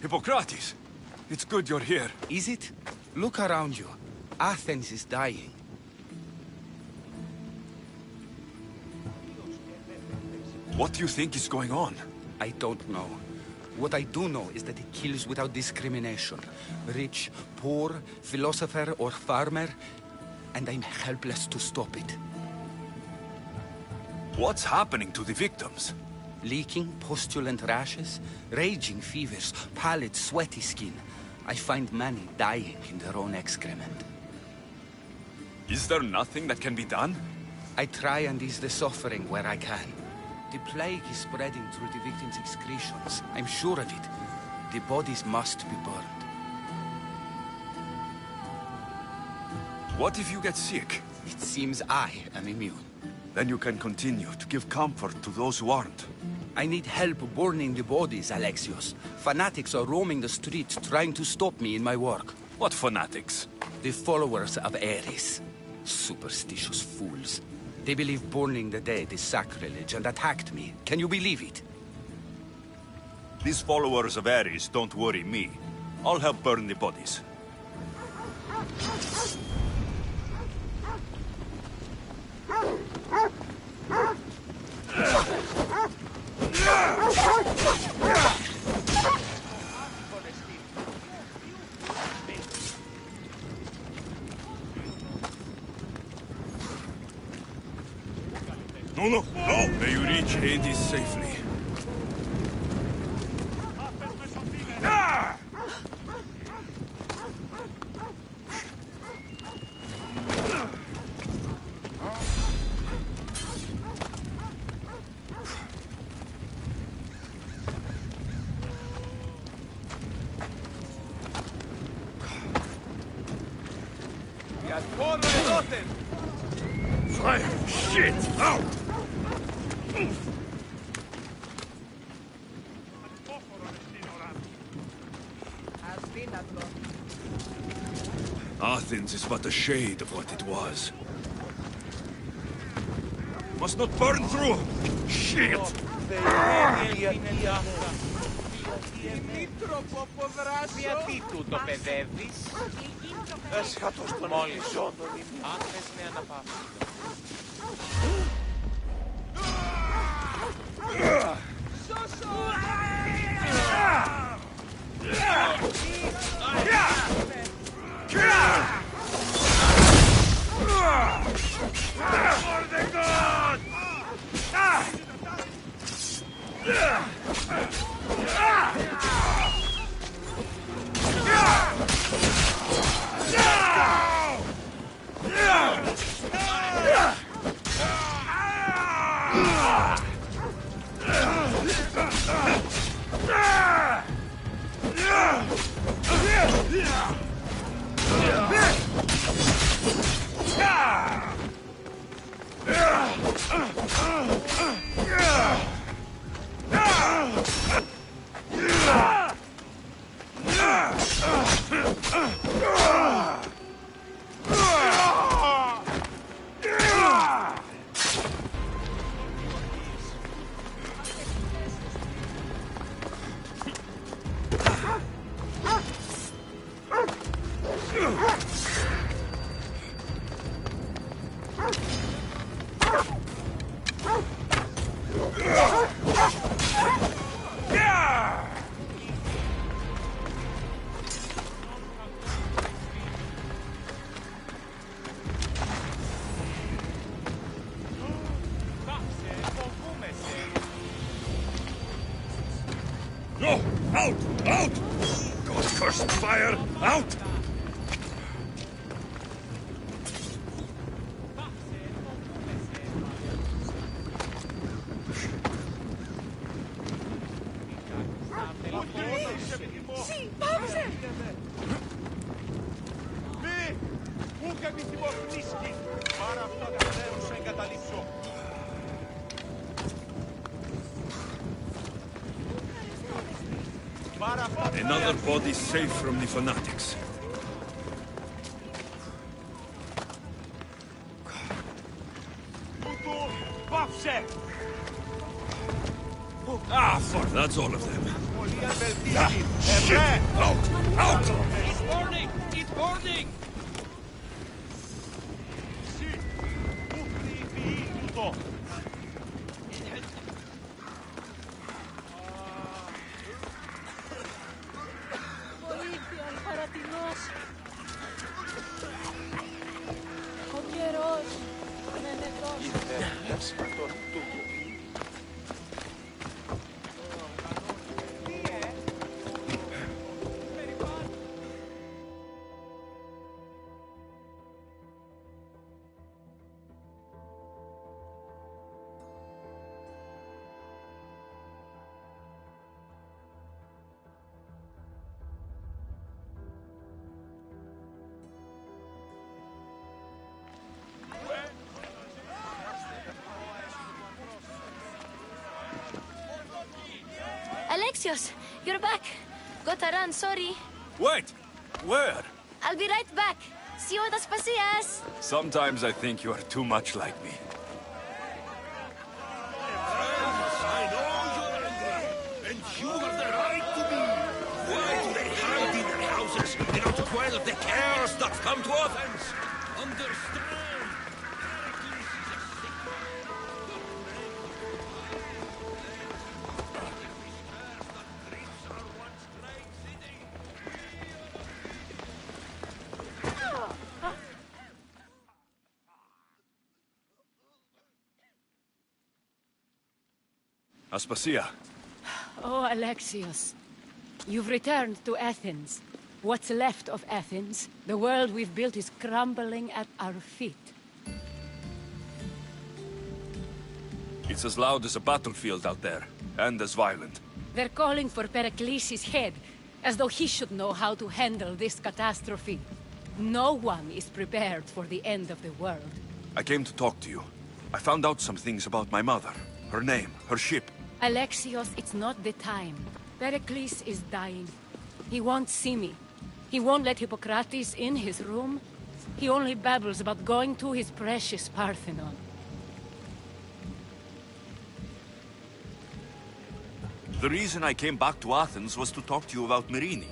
Hippocrates! It's good you're here. Is it? Look around you. Athens is dying. What do you think is going on? I don't know. What I do know is that he kills without discrimination. Rich, poor, philosopher or farmer, and I'm helpless to stop it. What's happening to the victims? Leaking, postulant rashes, raging fevers, pallid, sweaty skin. I find many dying in their own excrement. Is there nothing that can be done? I try and ease the suffering where I can. The plague is spreading through the victims' excretions. I'm sure of it. The bodies must be burned. What if you get sick? It seems I am immune. Then you can continue to give comfort to those who aren't. I need help burning the bodies, Alexios. Fanatics are roaming the streets trying to stop me in my work. What fanatics? The followers of Ares. Superstitious fools. They believe burning the dead is sacrilege and attacked me. Can you believe it? These followers of Ares don't worry me. I'll help burn the bodies. No! May you reach Hades safely. Fire! Shit! Out! Athens is but a shade of what it was. Must not burn through! Shit! Γιατί τούτο παιδεύεις? Έσχατος των ελισσόντων είμαι. Αν θες με αναπαύσει. No! Out! Out! God-cursed fire! Out! Sì, pauze! Μη! Ούτε μη θυμοφνίσκει! Πάρα αυτό κανένας σε εγκαταλείψω! Another body safe from the fanatics. Ah, fuck, that's all of them. Πολία βελτίωση. Ευρέ! Out! It's burning! It's burning! Εσύ, πού κρύβει τούτο. Βοήθεια, παρατηνός. Ο καιρός με νεκρός. Alexios, you're back. Gotta run, sorry. Wait! Where? I'll be right back. See you at Aspasias. Sometimes I think you are too much like me. I know you're angry, and you have the right to be. Why do they hide in their houses in order to quell the chaos that's come to Athens? Understand? Aspasia, Oh, Alexios. You've returned to Athens. What's left of Athens, the world we've built is crumbling at our feet. it's as loud as a battlefield out there, and as violent. They're calling for Pericles' head, as though he should know how to handle this catastrophe. No one is prepared for the end of the world. I came to talk to you. I found out some things about my mother, her name, her ship. Alexios, it's not the time. Pericles is dying. He won't see me. He won't let Hippocrates in his room. He only babbles about going to his precious Parthenon. The reason I came back to Athens was to talk to you about Myrine.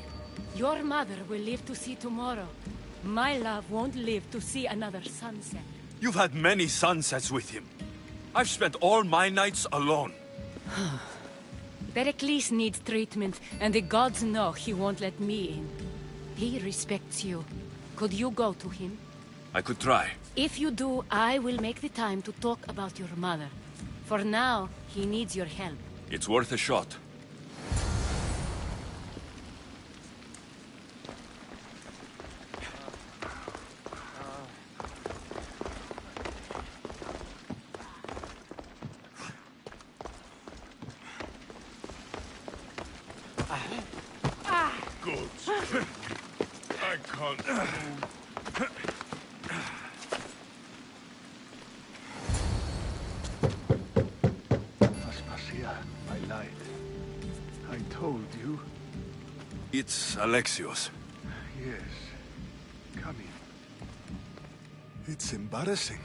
Your mother will live to see tomorrow. My love won't live to see another sunset. You've had many sunsets with him. I've spent all my nights alone. Pericles needs treatment, and the gods know he won't let me in. He respects you. Could you go to him? I could try. If you do, I will make the time to talk about your mother. For now, he needs your help. It's worth a shot. Good. I can't move. Aspasia, I lied. I told you. It's Alexios. Yes. Come in. It's embarrassing.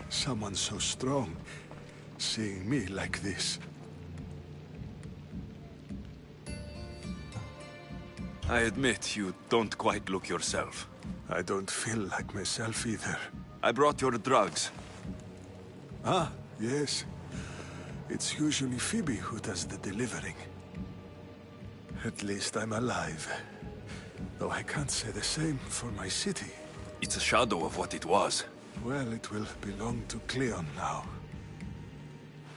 Someone so strong, seeing me like this. I admit you don't quite look yourself. I don't feel like myself either. I brought your drugs. Ah, yes. It's usually Phoebe who does the delivering. At least I'm alive. Though I can't say the same for my city. It's a shadow of what it was. Well, it will belong to Cleon now.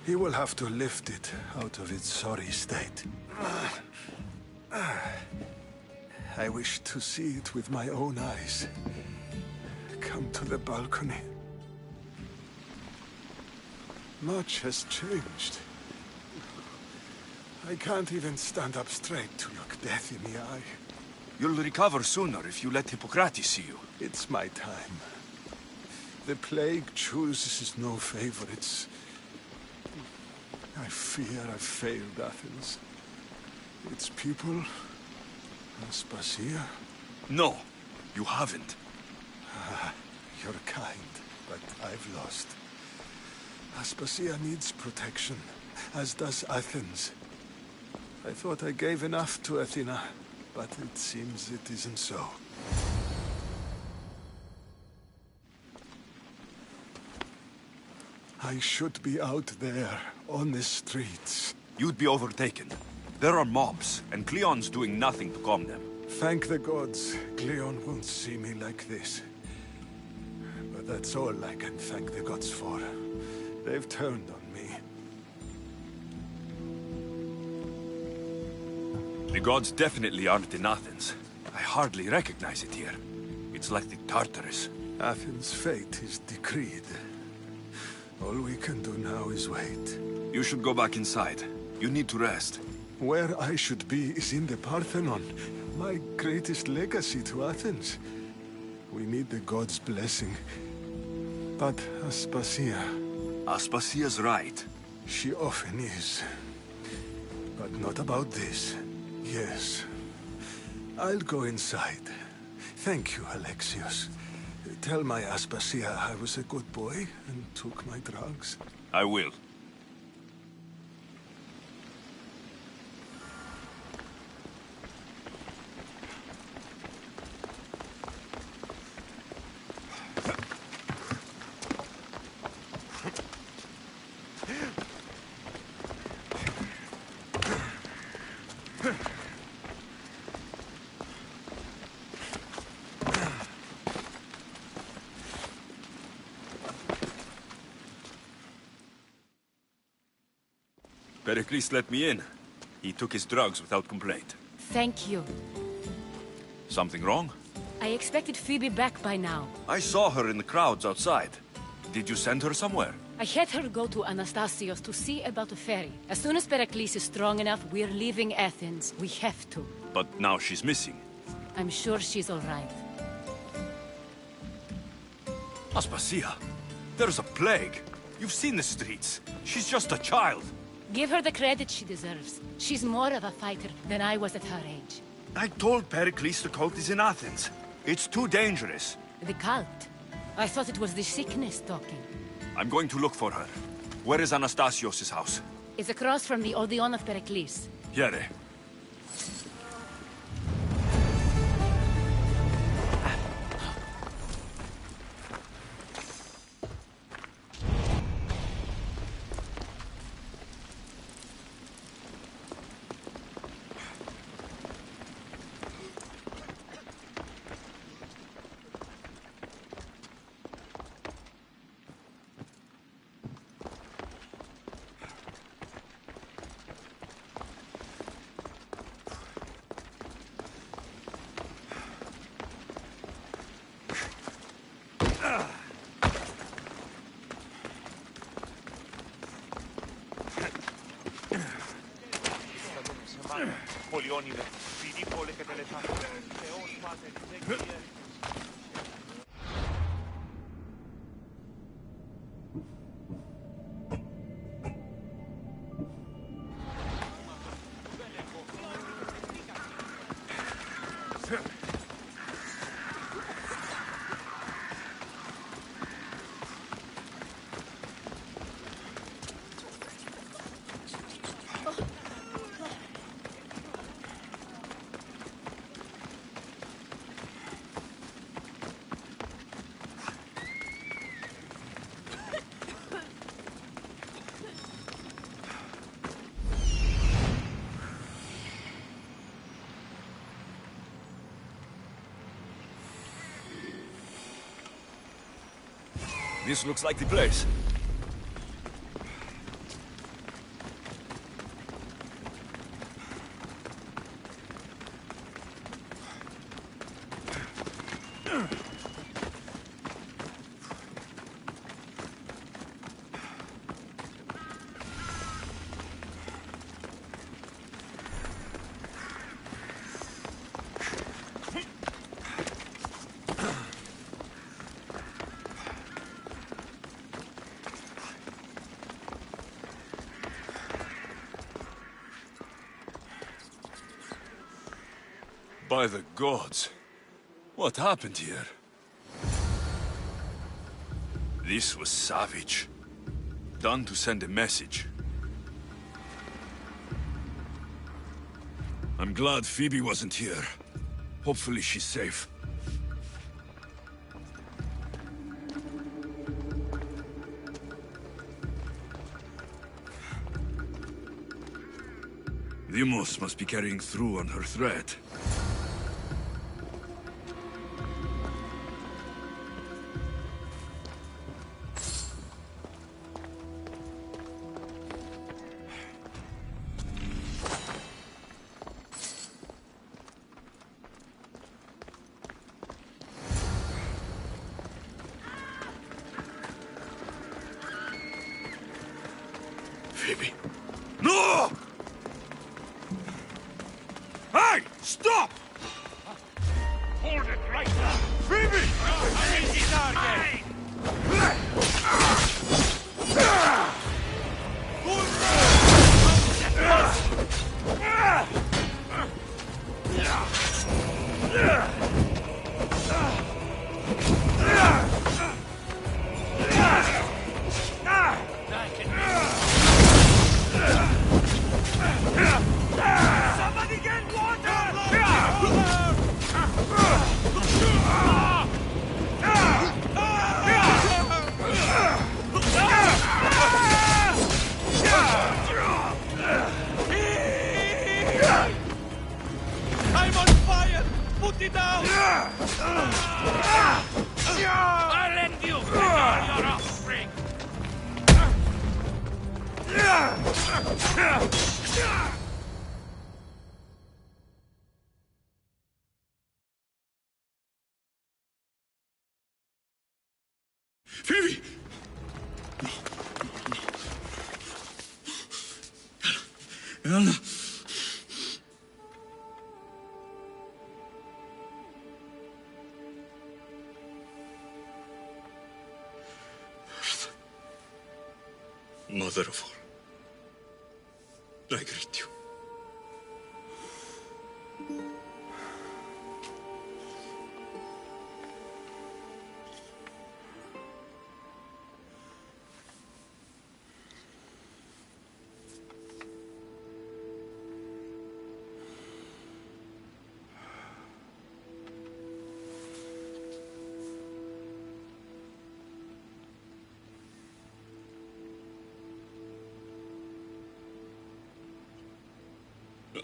He will have to lift it out of its sorry state. I wish to see it with my own eyes. Come to the balcony. Much has changed. I can't even stand up straight to look death in the eye. You'll recover sooner if you let Hippocrates see you. It's my time. The plague chooses no favorites. I fear I've failed Athens. Its people... Aspasia? No, you haven't. You're kind, but I've lost. Aspasia needs protection, as does Athens. I thought I gave enough to Athena, but it seems it isn't so. I should be out there, on the streets. You'd be overtaken. There are mobs, and Cleon's doing nothing to calm them. Thank the gods, Cleon won't see me like this. But that's all I can thank the gods for. They've turned on me. The gods definitely aren't in Athens. I hardly recognize it here. It's like the Tartarus. Athens' fate is decreed. All we can do now is wait. You should go back inside. You need to rest. Where I should be is in the Parthenon, my greatest legacy to Athens. We need the gods' blessing. But Aspasia... Aspasia's right. She often is. But not about this. Yes. I'll go inside. Thank you, Alexios. Tell my Aspasia I was a good boy and took my drugs. I will. Pericles let me in. He took his drugs without complaint. Thank you. Something wrong? I expected Phoebe back by now. I saw her in the crowds outside. Did you send her somewhere? I had her go to Anastasios to see about the ferry. As soon as Pericles is strong enough, we're leaving Athens. We have to. But now she's missing. I'm sure she's all right. Aspasia, there's a plague. You've seen the streets. She's just a child. Give her the credit she deserves. She's more of a fighter than I was at her age. I told Pericles the cult is in Athens. It's too dangerous. The cult? I thought it was the sickness talking. I'm going to look for her. Where is Anastasios' house? It's across from the Odeon of Pericles. Here. Πολιόνιδε, Φιλίππολε και τελεφάτε. Θεός πάτε, δεν κύριε. This looks like the place. By the gods, what happened here? This was savage. Done to send a message. I'm glad Phoebe wasn't here. Hopefully she's safe. Limos must be carrying through on her threat. Phoebe. No! Hey! Stop! Hold it right now! Phoebe! Easy target! Somebody get water! I'm on fire! Put it down! I'll end you with all your offspring! Phoebe! Anna! Mother of all, I greet you.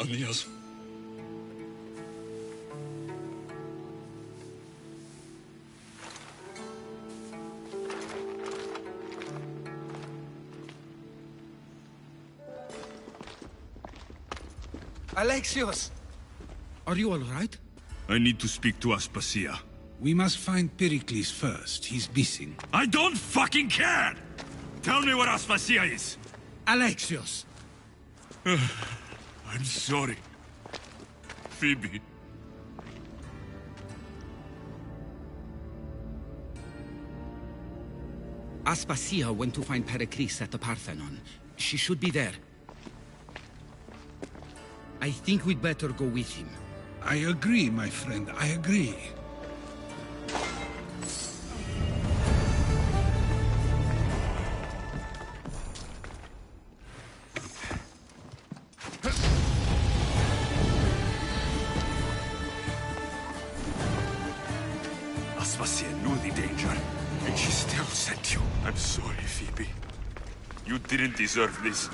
Anias. Alexios! Are you all right? I need to speak to Aspasia. We must find Pericles first. He's missing. I don't fucking care! Tell me where Aspasia is! Alexios! I'm sorry. Phoebe. Aspasia went to find Pericles at the Parthenon. She should be there. I think we'd better go with him. I agree, my friend. I agree. Aspasia knew the danger, and she still sent you. I'm sorry, Phoebe. You didn't deserve this.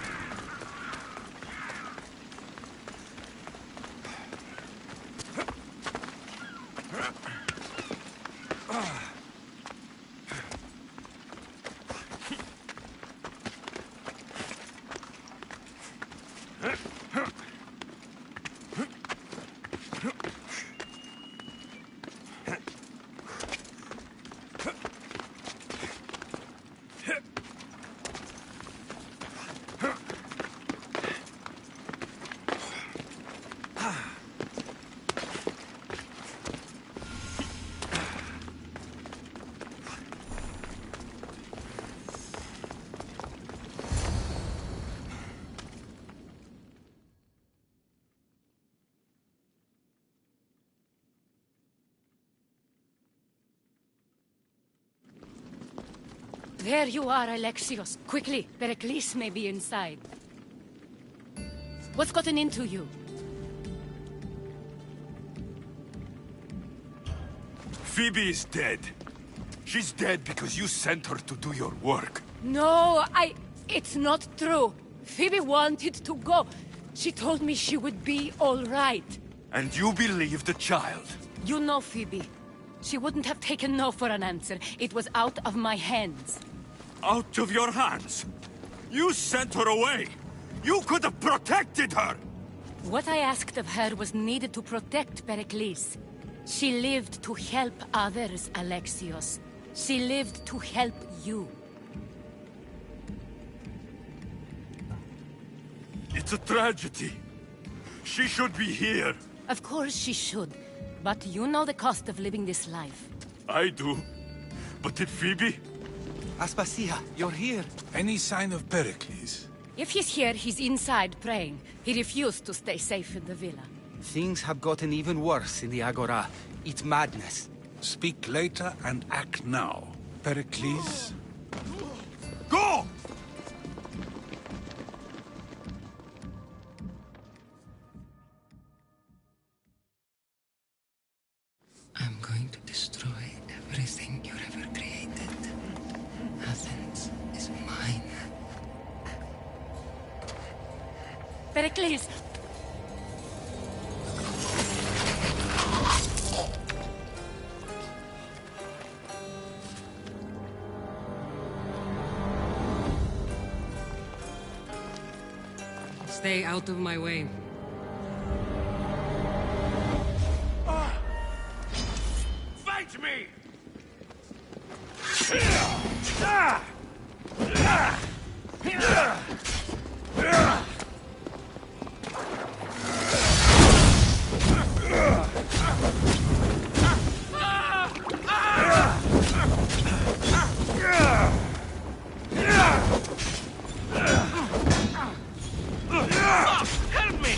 There you are, Alexios. Quickly, Pericles may be inside. What's gotten into you? Phoebe is dead. She's dead because you sent her to do your work. No, it's not true. Phoebe wanted to go. She told me she would be all right. And you believe the child? You know Phoebe. She wouldn't have taken no for an answer. It was out of my hands. Out of your hands? You sent her away! You could have protected her! What I asked of her was needed to protect Pericles. She lived to help others, Alexios. She lived to help you. It's a tragedy. She should be here. Of course she should. But you know the cost of living this life. I do. But did Phoebe? Aspasia, you're here. Any sign of Pericles? If he's here, he's inside praying. He refused to stay safe in the villa. Things have gotten even worse in the Agora. It's madness. Speak later and act now. Pericles? Go! I'm going to destroy everything you've ever created. Athens is mine. Pericles! Stay out of my way. Fight me! Help me!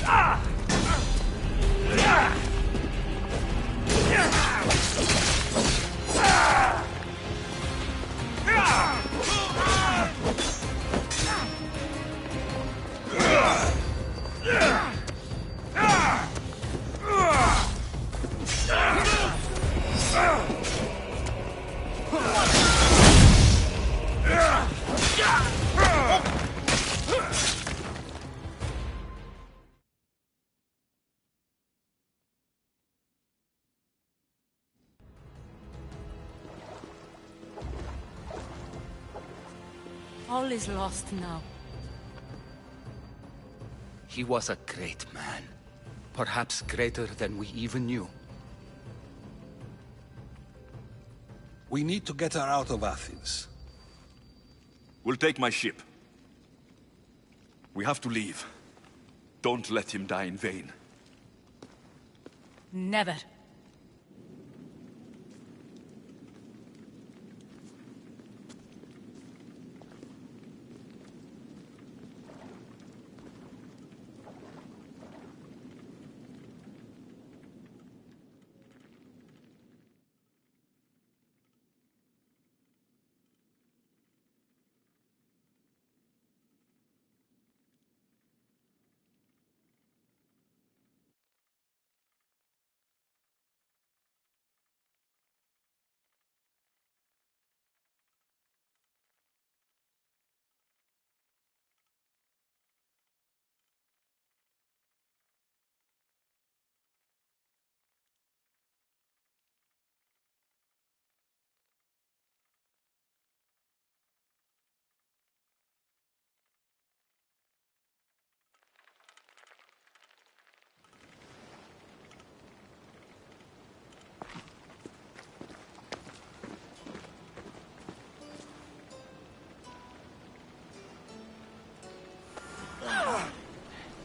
All is lost now. He was a great man. Perhaps greater than we even knew. We need to get her out of Athens. We'll take my ship. We have to leave. Don't let him die in vain. Never.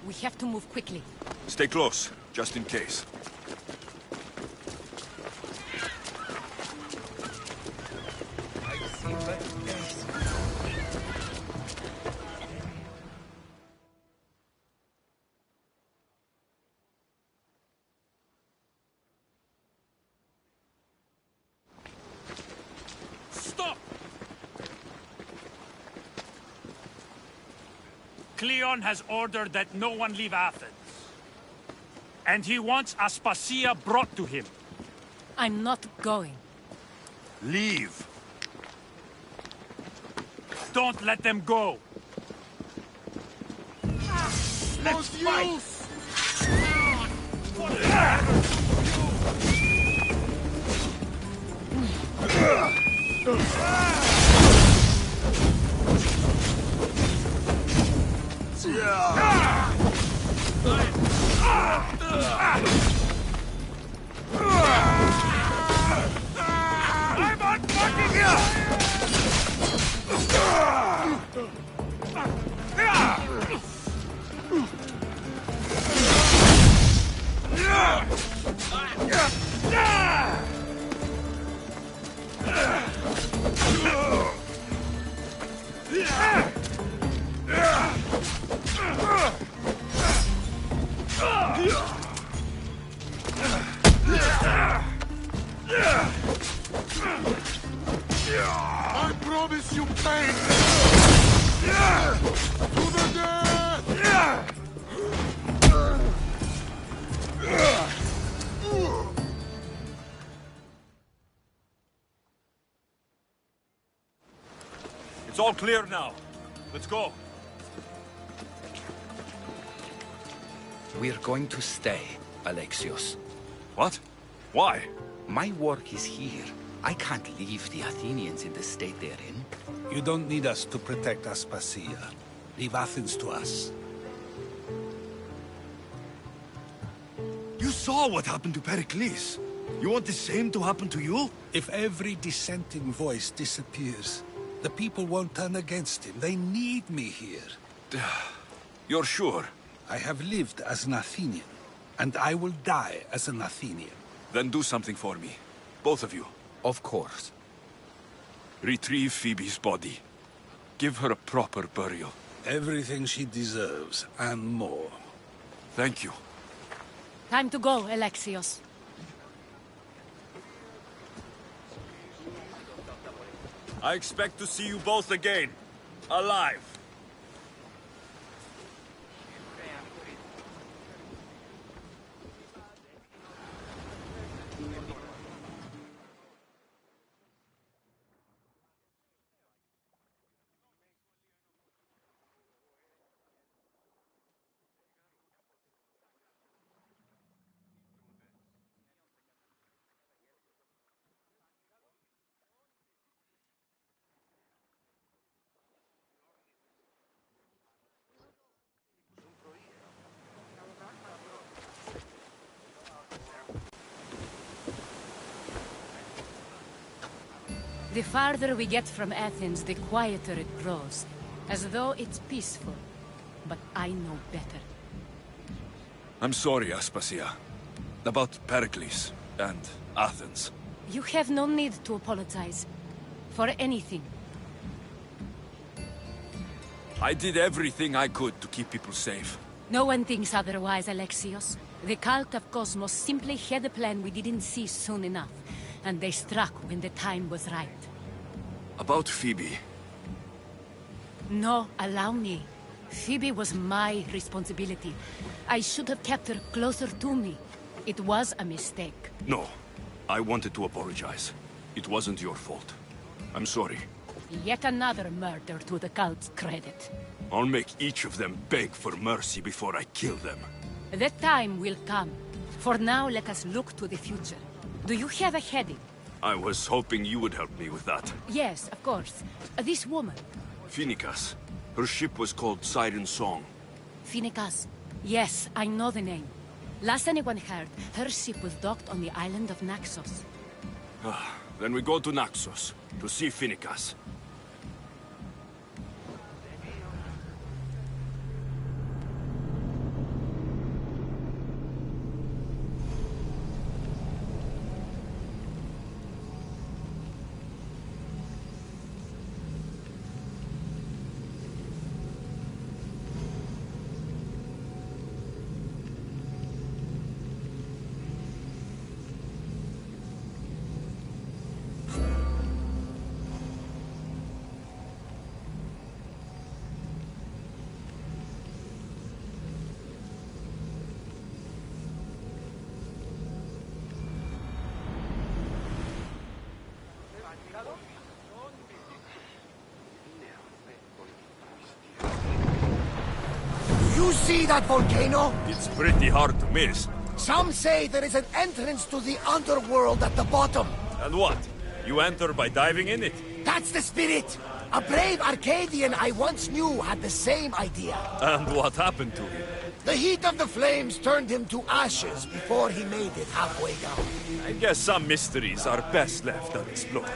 We have to move quickly. Stay close, just in case. Stop! Cleon has ordered that no one leave Athens. And he wants Aspasia brought to him. I'm not going. Leave. Don't let them go! Let's fight! I'm on fucking here! I promise you pain! To the death! It's all clear now. Let's go. We're going to stay, Alexios. What? Why? My work is here. I can't leave the Athenians in the state they're in. You don't need us to protect Aspasia. Leave Athens to us. You saw what happened to Pericles. You want the same to happen to you? If every dissenting voice disappears, the people won't turn against him. They need me here. You're sure? I have lived as an Athenian, and I will die as an Athenian. Then do something for me. Both of you. Of course. Retrieve Phoebe's body. Give her a proper burial. Everything she deserves, and more. Thank you. Time to go, Alexios. I expect to see you both again. Alive. The farther we get from Athens, the quieter it grows. As though it's peaceful. But I know better. I'm sorry, Aspasia. About Pericles and Athens. You have no need to apologize. For anything. I did everything I could to keep people safe. No one thinks otherwise, Alexios. The cult of Cosmos simply had a plan we didn't see soon enough. And they struck when the time was right. About Phoebe. No, allow me. Phoebe was my responsibility. I should have kept her closer to me. It was a mistake. No. I wanted to apologize. It wasn't your fault. I'm sorry. Yet another murder to the cult's credit. I'll make each of them beg for mercy before I kill them. That time will come. For now, let us look to the future. Do you have a heading? I was hoping you would help me with that. Yes, of course. This woman. Phoenicas. Her ship was called Siren Song. Phoenicas. Yes, I know the name. Last anyone heard, her ship was docked on the island of Naxos. Then we go to Naxos, to see Phoenicas. You see that volcano? It's pretty hard to miss. Some say there is an entrance to the underworld at the bottom. And what? You enter by diving in it? That's the spirit! A brave Arcadian I once knew had the same idea. And what happened to him? The heat of the flames turned him to ashes before he made it halfway down. I guess some mysteries are best left unexplored.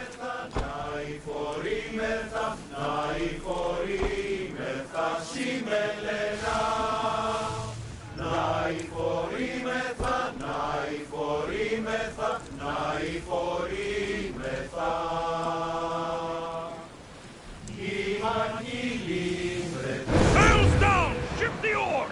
Sails down! Ship the oars!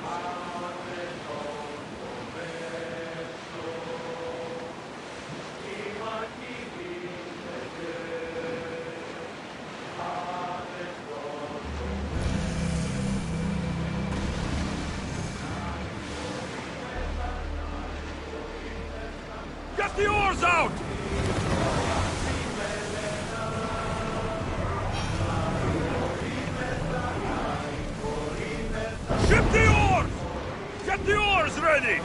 Get the oars out! Ship the oars! Get the oars ready!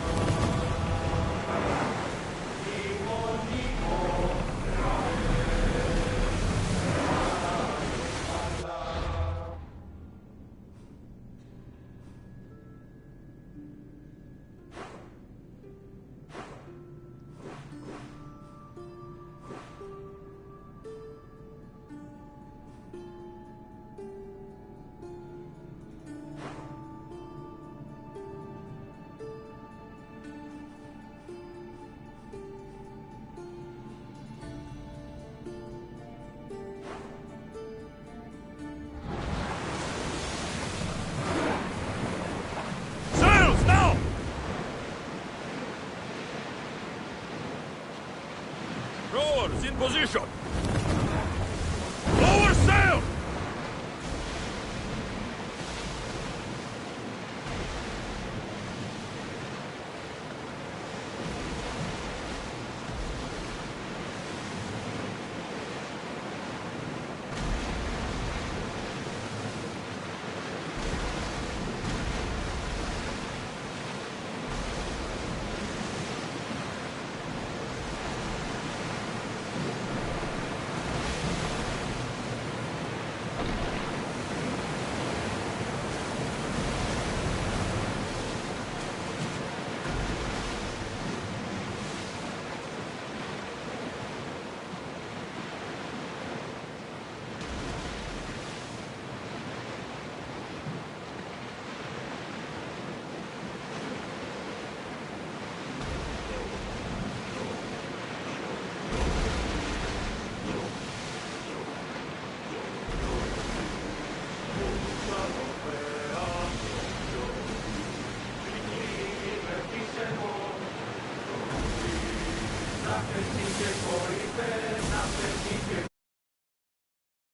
Sails now! Rowers in position! Lower sail!